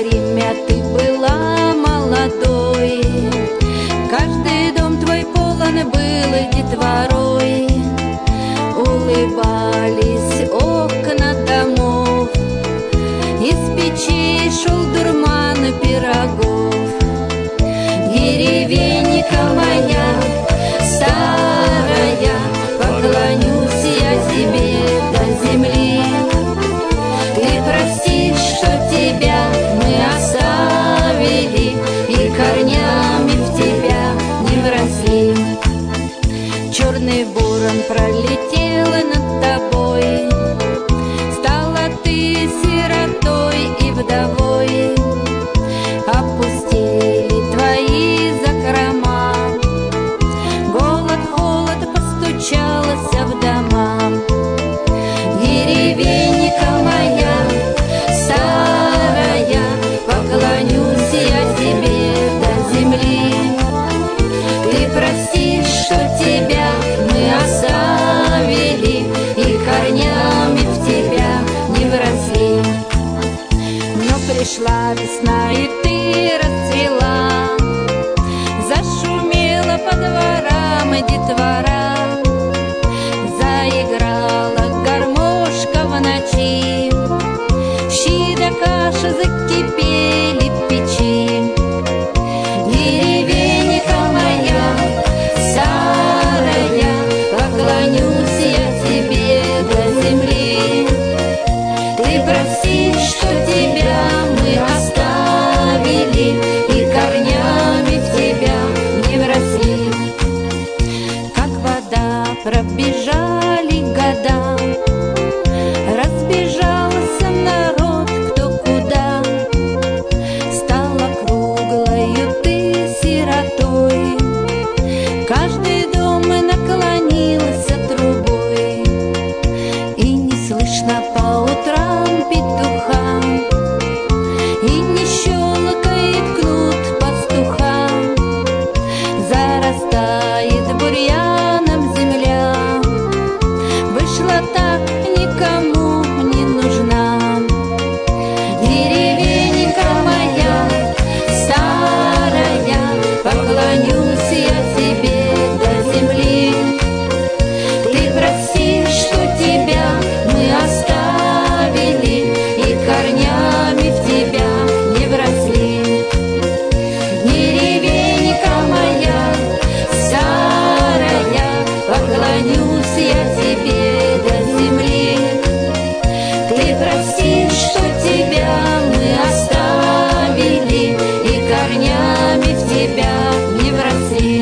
время ты была молодой, каждый дом твой полон был детворой. Улыбались окна домов, из печей шел дурман пирогов. Деревенька моя старая, поклонюсь я тебе до земли. Ты прости, что тебя мы оставили, и корнями в тебя не вросли. Черный ворон пролетел над тобой, стала ты сиротой и вдовой. Опустили твои закрома, голод, холод постучался в дома. Деревенька моя старая, поклонюсь я тебе до земли. Ты прости, что тебя мы оставили, и корнями в тебя не вросли. Но пришла весна, и ты расцвела, зашумела по дворам детвора, заиграла гармошка в ночи, щи да каша закипели в печи. Деревенька моя старая, поклонюсь я тебе до земли. Ты прости, что тебя мы оставили, и корнями в тебя не вросли. Как вода пробежали года, разбежался народ кто куда. Стала круглою ты сиротой, каждый дом наклонился трубой. И не слышно по утрам петуха, и не щелкает кнут пастуха. Зарастает бурьяном земля, вышла так никому не нужна. Деревенька моя старая, поклонюсь я тебе до земли. Ты прости, что тебя мы оставили, и корнями в тебя не вросли. Деревенька моя старая, поклонюсь я тебе до земли. Ты прости, что тебя мы оставили, и корнями в тебя не вросли.